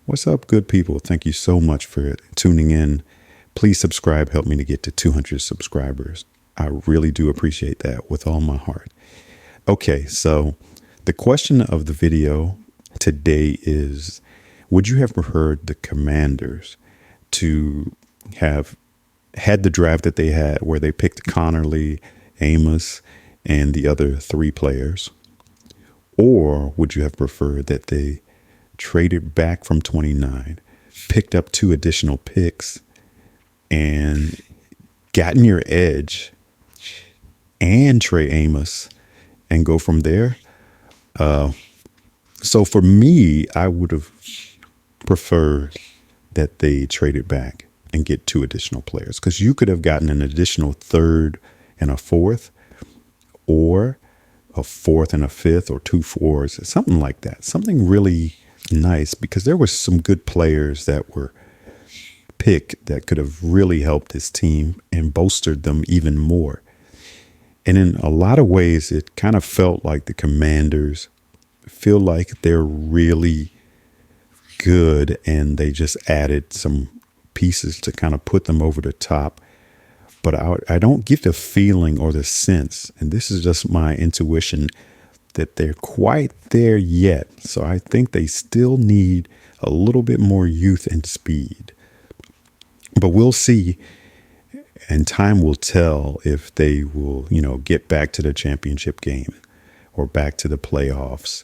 What's up, good people? Thank you so much for tuning in. Please subscribe, help me to get to 200 subscribers. I really do appreciate that with all my heart. Okay, so the question of the video today is, would you have preferred the Commanders to have had the draft that they had where they picked Connerly, Amos, and the other three players? Or would you have preferred that they traded back from 29, picked up 2 additional picks, and gotten your edge and Trey Amos and go from there? So for me, I would have preferred that they traded back and get 2 additional players, because you could have gotten an additional 3rd and a 4th, or a 4th and a 5th, or 2 4s, something like that. Something really nice, because there were some good players that were picked that could have really helped this team and bolstered them even more. And in a lot of ways, it kind of felt like the Commanders feel like they're really good and they just added some pieces to kind of put them over the top. But I don't get the feeling or the sense, and this is just my intuition, that they're quite there yet. So I think they still need a little bit more youth and speed. But we'll see, and time will tell if they will, get back to the championship game or back to the playoffs.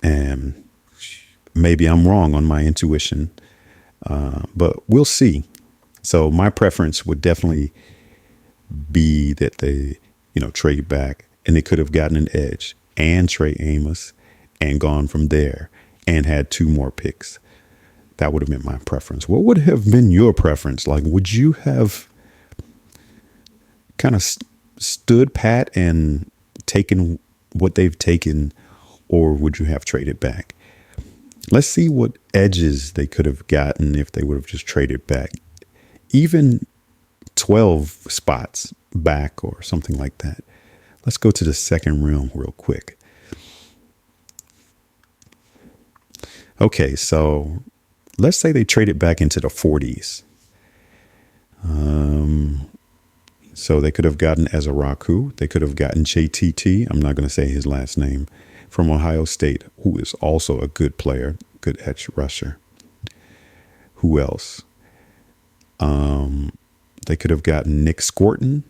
And maybe I'm wrong on my intuition, but we'll see. So my preference would definitely be that they, trade back, and they could have gotten an edge and Trey Amos and gone from there and had 2 more picks. That would have been my preference. What would have been your preference? Like, would you have kind of stood pat and taken what they've taken, or would you have traded back? Let's see what edges they could have gotten if they would have just traded back. Even 12 spots back or something like that. Let's go to the second round real quick. Okay, so let's say they traded back into the 40s. So they could have gotten Ezra Raku. They could have gotten JTT. I'm not going to say his last name, from Ohio State, who is also a good player, good edge rusher. Who else? They could have gotten Nick Scorton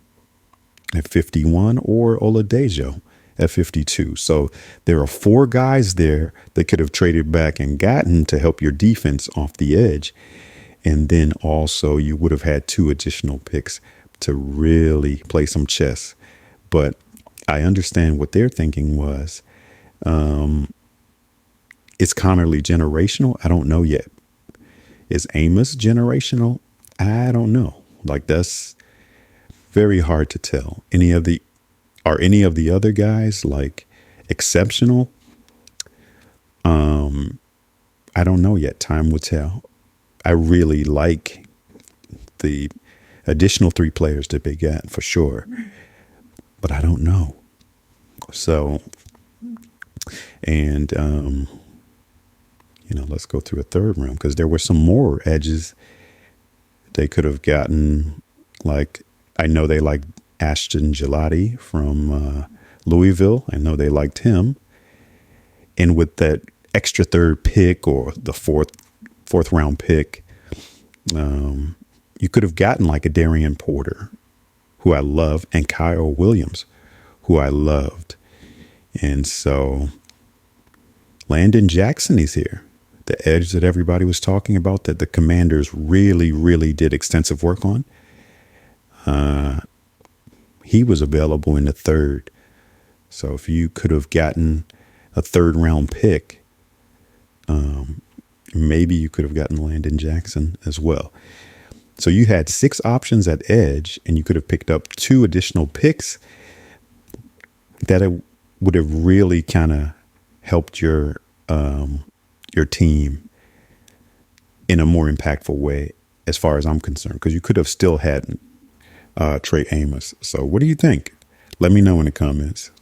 at 51 or Oladejo at 52. So there are 4 guys there that could have traded back and gotten to help your defense off the edge. And then also you would have had 2 additional picks to really play some chess. But I understand what their thinking was. Is Connerly generational? I don't know yet. Is Amos generational? I don't know. Like, that's very hard to tell. Are any of the other guys like exceptional? I don't know yet. Time will tell. I really like the additional 3 players that they got for sure, but I don't know. So, and let's go through a third round, because there were some more edges they could have gotten. Like, I know they liked Ashton Gelati from Louisville. I know they liked him. And with that extra 3rd pick, or the fourth round pick, you could have gotten like a Darian Porter, who I love, and Kyle Williams, who I loved. And so Landon Jackson is here. The edge that everybody was talking about, that the Commanders really, really did extensive work on. He was available in the 3rd. So if you could have gotten a 3rd round pick, maybe you could have gotten Landon Jackson as well. So you had 6 options at edge, and you could have picked up 2 additional picks that it would have really kind of helped your team in a more impactful way, as far as I'm concerned, because you could have still had Trey Amos. So what do you think? Let me know in the comments.